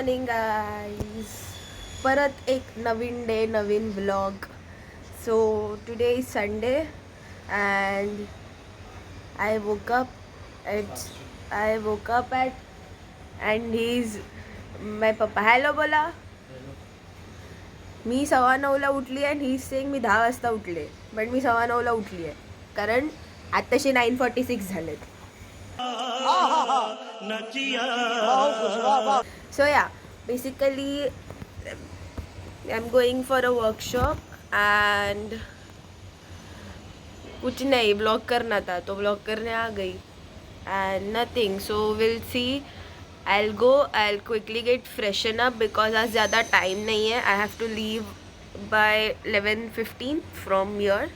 Morning guys. परत एक नवीन डे, नवीन vlog. So today is Sunday and I woke up at and he is my papa. Hello बोला. मी 9:15ला उठली अँड ही इज सेइंग मी 10 वाजता उठले, बट मी 9:15ला उठली आहे कारण आत्ताशी 9:46 झालेत. So yeah, basically I'm going for a workshop and कुछ नहीं, ब्लॉग करना था तो ब्लॉग करने आ गई and nothing. So we'll see. I'll quickly get freshen up because आज ज़्यादा टाइम नहीं है. I have to leave by 11:15 from here.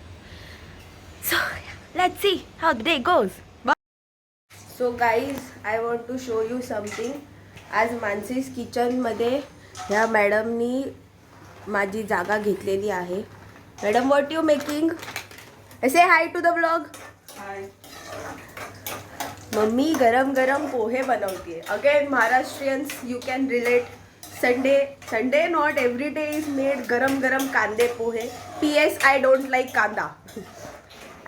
So let's see how the day goes. So guys, I want to show you something. आज मानसीज किचनमध्ये ह्या मॅडमनी माझी जागा घेतलेली आहे. Madam, what you making? Say hi to the blog. Hi. Mummy गरम गरम पोहे बनवतीये. Again Maharashtrians, you can relate. Sunday not every day is made गरम गरम कांदे पोहे. PS I don't like कांदा.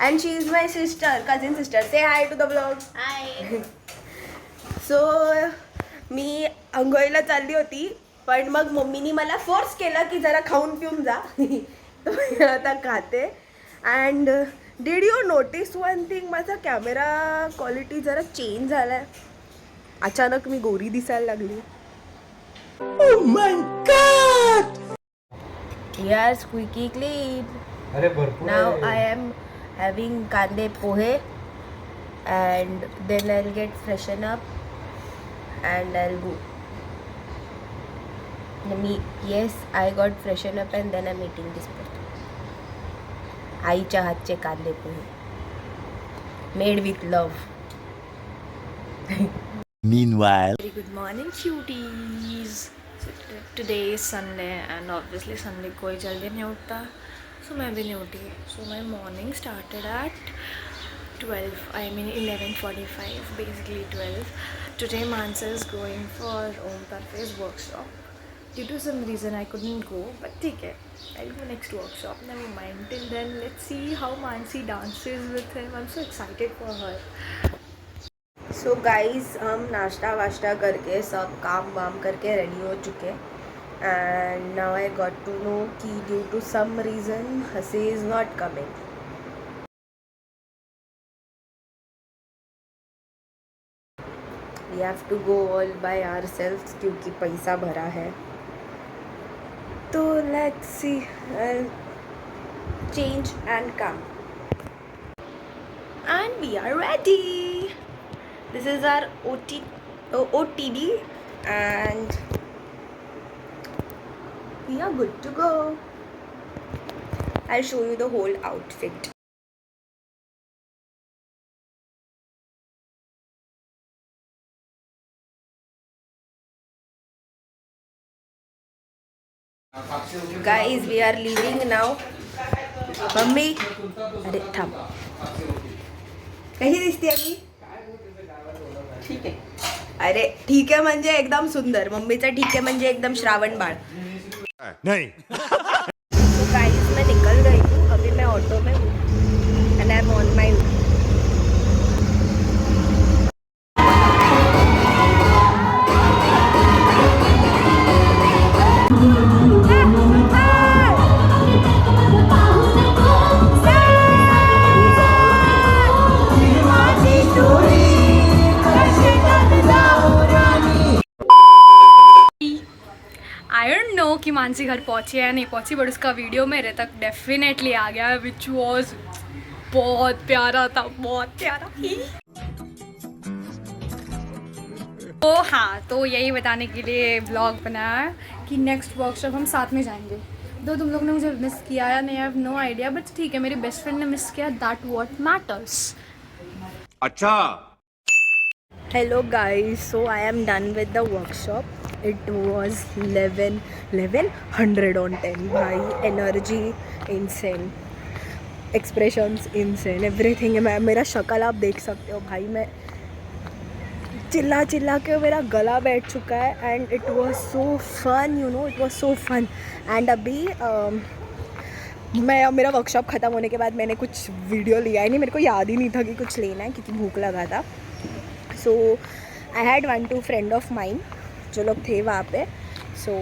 And she is my sister, cousin sister. Say hi to the vlog. Hi. So मी अंघोळीला चालली होती, पण मग मम्मीनी मला फोर्स केला की जरा खाऊन पिऊन जा. तर मी आता खाते. And did you notice one thing? माझा कॅमेरा क्वालिटी जरा चेंज झालाय. अचानक मी गोरी दिसायला लागली. Oh my God! Yes, squeaky clean. अरे भरपूर. Now I am having kande pohe and then I'll get freshen up and I'll go. Yes, I got freshen up and then I'm eating this pohe. आईच्या हातचे कांदे पोहे made with love. Meanwhile, very good morning cuties. So today is Sunday and obviously Sunday कोई जल्दी नहीं उठता, so मैं भी नहीं उठी. So my morning started at 12. I mean 11:45, basically 12. Today Mansa is going for Om Tarfe's workshop. Due to some reason I couldn't go, but ठीक है, I'll go next workshop. Never mind. Till then, let's see how Mansi dances with him. I'm so excited for her. So guys, हम नाश्ता वाश्ता करके सब काम वाम करके ready हो चुके. And now I got to know कि ड्यू टू सम रीज़न हसी is not coming. We have to go all by ourselves क्योंकि पैसा भरा है. तो let's see, change and come. And we are ready. This is our OTD and we are good to go. I'll show you the whole outfit. Guys, we are leaving now. Mummy, अरे थांब. कशी दिसते मी? ठीक आहे. अरे ठीक आहे म्हणजे एकदम सुंदर. मम्मीचा ठीक आहे म्हणजे एकदम श्रावण बाळ. नहीं. तो गाइस, मैं निकल गई हूँ. अभी मैं ऑटो में हूँ and I am on my way. I don't know कि मानसी घर पहुंची या नहीं पहुंची, बट उसका वीडियो मेरे तक डेफिनेटली आ गया, विच वॉज बहुत प्यारा था, बहुत प्यारा. तो हाँ, तो यही बताने के लिए ब्लॉग बनाया कि नेक्स्ट वर्कशॉप हम साथ में जाएंगे. तो तुम लोग ने मुझे मिस किया या नहीं, I have no idea, but ठीक है, मेरी बेस्ट फ्रेंड ने मिस किया, दैट व्हाट मैटर्स. अच्छा. Hello guys, so I am done with the workshop. It was 1100 on 10. भाई energy insane, expressions insane, everything. मैं मेरा शक्ल आप देख सकते हो भाई. मैं चिल्ला चिल्ला के मेरा गला बैठ चुका है and it was so fun, you know, it was so fun. And अभी मेरा वर्कशॉप ख़त्म होने के बाद मैंने कुछ वीडियो लिया ही नहीं, मेरे को याद ही नहीं था कि कुछ लेना है क्योंकि भूख लगा था. So I had 1-2 friend of mine जो लोग थे वहाँ पे. सो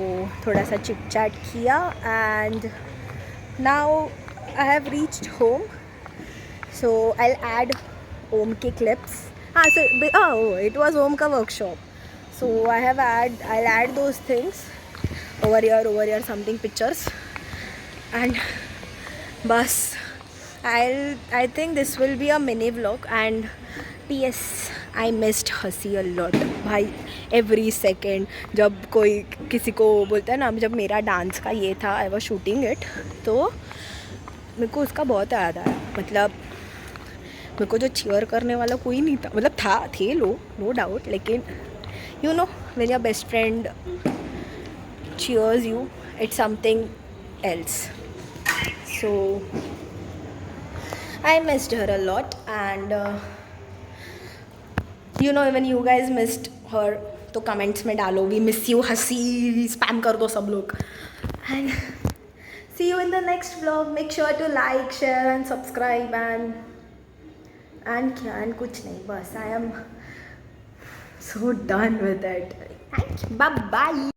थोड़ा सा चिट चैट किया and now I have reached home. So I will add Om के clips. So it was Om ka workshop. So I'll add those things over here something pictures and bus. I think this will be a mini vlog and PS I missed हंसी a lot भाई. Every second जब कोई किसी को बोलता है ना, जब मेरा डांस का ये था, आई वॉज शूटिंग इट, तो मेरे को उसका बहुत याद आया. मतलब मेरे को जो चीयर करने वाला कोई नहीं था, मतलब थे लोग, नो डाउट, लेकिन you know when your best friend cheers you, it's something else. So I missed her a lot and you know even you guys missed her, तो कमेंट्स में डालो वी मिस यू, हंसी spam कर दो सब लोग. And see you in the next vlog. Make sure to like, share and subscribe and कुछ नहीं, बस I am so done with it. Thank you. Bye bye.